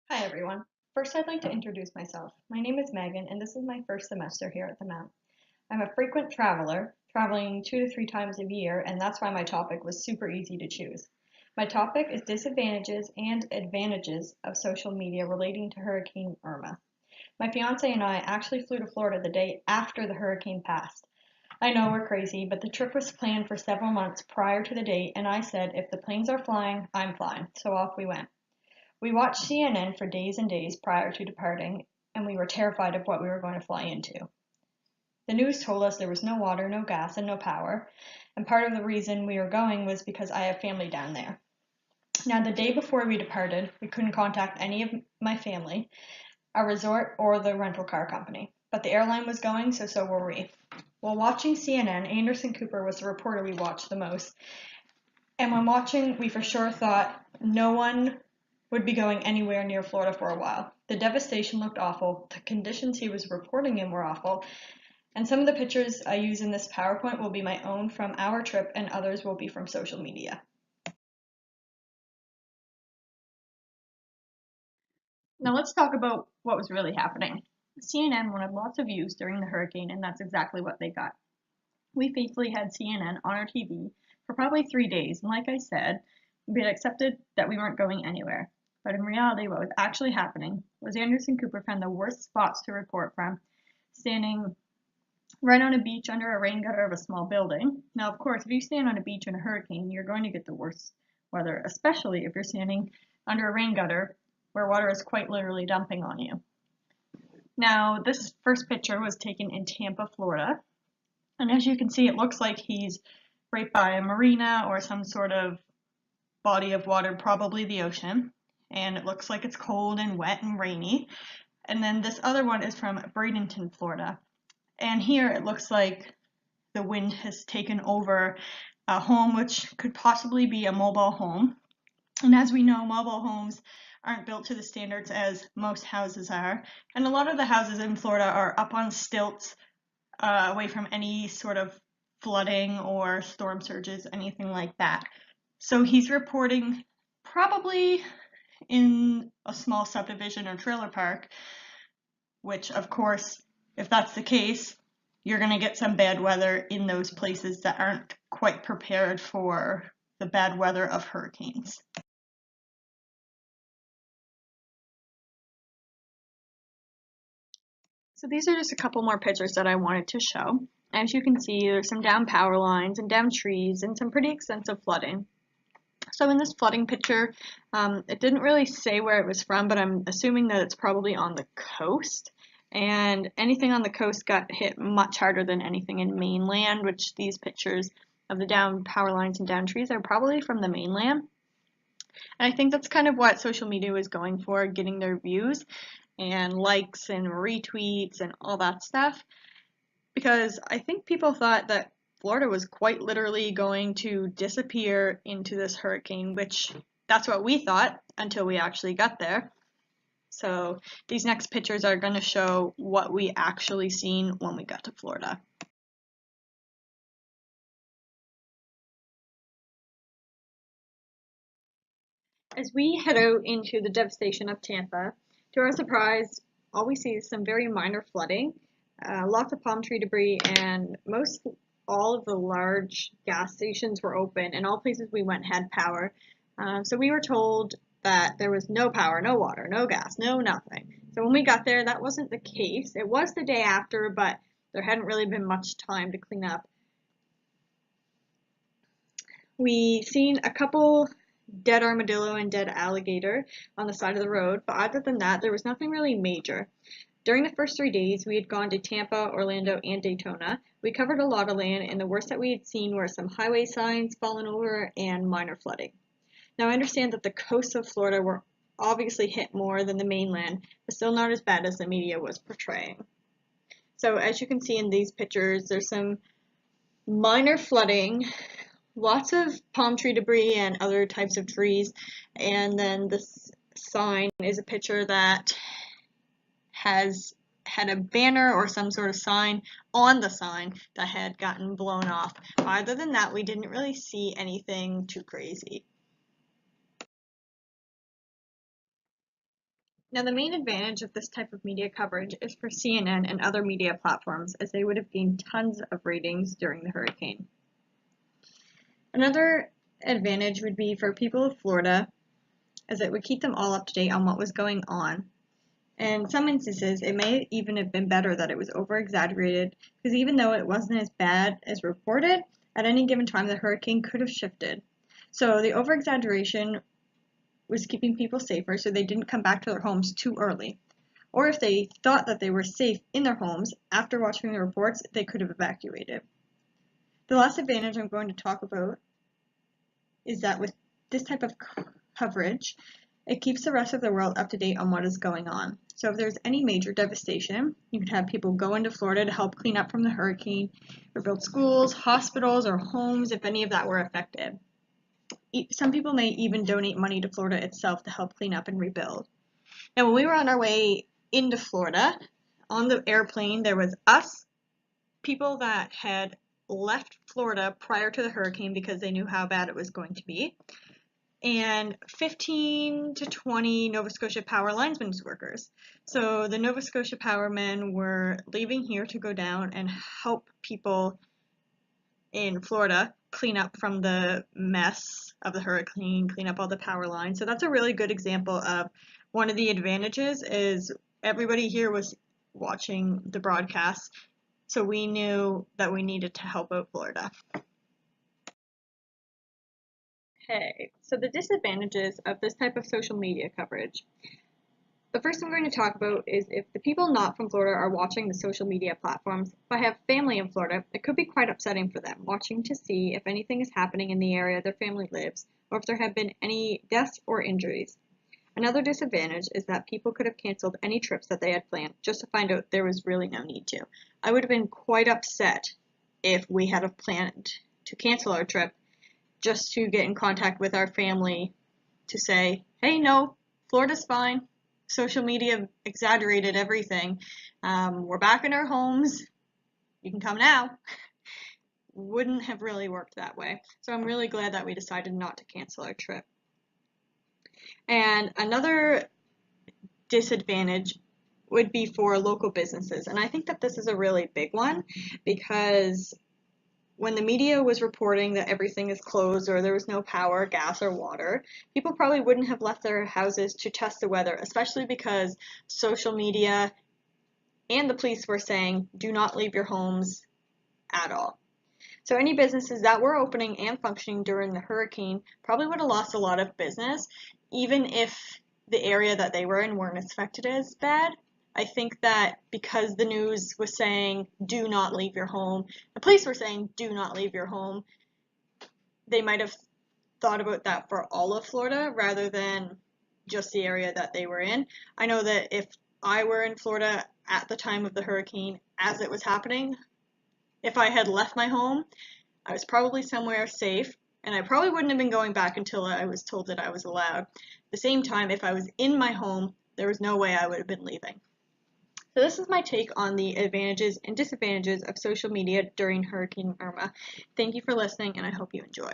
Hi everyone. First, I'd like to introduce myself. My name is Megan, and this is my first semester here at the Mount. I'm a frequent traveler, traveling 2 to 3 times a year, and that's why my topic was super easy to choose. My topic is disadvantages and advantages of social media relating to Hurricane Irma. My fiance and I actually flew to Florida the day after the hurricane passed. I know we're crazy, but the trip was planned for several months prior to the date, and I said, if the planes are flying, I'm flying. So off we went. We watched CNN for days and days prior to departing, and we were terrified of what we were going to fly into. The news told us there was no water, no gas, and no power, and part of the reason we were going was because I have family down there. Now, the day before we departed, we couldn't contact any of my family, our resort, or the rental car company, but the airline was going, so were we. While watching CNN, Anderson Cooper was the reporter we watched the most, and when watching, we for sure thought no one would be going anywhere near Florida for a while. The devastation looked awful, the conditions he was reporting in were awful, and some of the pictures I use in this PowerPoint will be my own from our trip and others will be from social media. Now let's talk about what was really happening. CNN wanted lots of views during the hurricane, and that's exactly what they got. We faithfully had CNN on our TV for probably 3 days, and like I said, we had accepted that we weren't going anywhere. But in reality, what was actually happening was Anderson Cooper found the worst spots to report from, standing right on a beach under a rain gutter of a small building. Now, of course, if you stand on a beach in a hurricane, you're going to get the worst weather, especially if you're standing under a rain gutter where water is quite literally dumping on you. Now, this first picture was taken in Tampa, Florida, and as you can see, it looks like he's right by a marina or some sort of body of water, probably the ocean, and it looks like it's cold and wet and rainy. And then this other one is from Bradenton, Florida, and here it looks like the wind has taken over a home which could possibly be a mobile home. And as we know, mobile homes aren't built to the standards as most houses are, and a lot of the houses in Florida are up on stilts, away from any sort of flooding or storm surges, anything like that. So he's reporting probably in a small subdivision or trailer park, which of course, if that's the case, you're going to get some bad weather in those places that aren't quite prepared for the bad weather of hurricanes. So these are just a couple more pictures that I wanted to show. As you can see, there's some down power lines and down trees and some pretty extensive flooding. So in this flooding picture, it didn't really say where it was from, but I'm assuming that it's probably on the coast. And anything on the coast got hit much harder than anything in mainland, which these pictures of the down power lines and down trees are probably from the mainland. And I think that's kind of what social media was going for, getting their views and likes and retweets and all that stuff. Because I think people thought that Florida was quite literally going to disappear into this hurricane, which that's what we thought until we actually got there. So these next pictures are going to show what we actually seen when we got to Florida. As we head out into the devastation of Tampa, to our surprise, all we see is some very minor flooding, lots of palm tree debris, and most all of the large gas stations were open, and all places we went had power. So we were told that there was no power, no water, no gas, no nothing. So when we got there, that wasn't the case. It was the day after, but there hadn't really been much time to clean up. We seen a couple dead armadillo and dead alligator on the side of the road, but other than that, there was nothing really major. During the first 3 days, we had gone to Tampa, Orlando, and Daytona. We covered a lot of land, and the worst that we had seen were some highway signs falling over and minor flooding. Now, I understand that the coasts of Florida were obviously hit more than the mainland, but still not as bad as the media was portraying. So, as you can see in these pictures, there's some minor flooding, lots of palm tree debris and other types of trees, and then this sign is a picture that has had a banner or some sort of sign on the sign that had gotten blown off. Other than that, we didn't really see anything too crazy. Now, the main advantage of this type of media coverage is for CNN and other media platforms, as they would have gained tons of ratings during the hurricane. Another advantage would be for people of Florida, as it would keep them all up to date on what was going on. And in some instances, it may even have been better that it was over-exaggerated, because even though it wasn't as bad as reported, at any given time the hurricane could have shifted. So the over-exaggeration was keeping people safer, so they didn't come back to their homes too early. Or if they thought that they were safe in their homes, after watching the reports, they could have evacuated. The last advantage I'm going to talk about is that with this type of coverage, it keeps the rest of the world up to date on what is going on. So if there's any major devastation, you could have people go into Florida to help clean up from the hurricane, rebuild schools, hospitals, or homes if any of that were affected. Some people may even donate money to Florida itself to help clean up and rebuild. Now, when we were on our way into Florida, on the airplane, there was us, people that had left Florida prior to the hurricane because they knew how bad it was going to be, and 15 to 20 Nova Scotia Power linesmen workers. So the Nova Scotia Power men were leaving here to go down and help people in Florida clean up from the mess of the hurricane, clean up all the power lines. So that's a really good example of one of the advantages is everybody here was watching the broadcast, so we knew that we needed to help out Florida. Okay, so the disadvantages of this type of social media coverage. The first I'm going to talk about is if the people not from Florida are watching the social media platforms. If I have family in Florida, it could be quite upsetting for them, watching to see if anything is happening in the area their family lives, or if there have been any deaths or injuries. Another disadvantage is that people could have canceled any trips that they had planned just to find out there was really no need to. I would have been quite upset if we had planned to cancel our trip just to get in contact with our family to say, hey, no, Florida's fine. Social media exaggerated everything. We're back in our homes. You can come now. Wouldn't have really worked that way. So I'm really glad that we decided not to cancel our trip. And another disadvantage would be for local businesses. And I think that this is a really big one because when the media was reporting that everything is closed or there was no power, gas, or water, people probably wouldn't have left their houses to test the weather, especially because social media and the police were saying, do not leave your homes at all. So any businesses that were opening and functioning during the hurricane probably would have lost a lot of business, even if the area that they were in weren't affected as bad. I think that because the news was saying, do not leave your home, the police were saying, do not leave your home, they might have thought about that for all of Florida rather than just the area that they were in. I know that if I were in Florida at the time of the hurricane, as it was happening, if I had left my home, I was probably somewhere safe, and I probably wouldn't have been going back until I was told that I was allowed. At the same time, if I was in my home, there was no way I would have been leaving. So this is my take on the advantages and disadvantages of social media during Hurricane Irma. Thank you for listening, and I hope you enjoy.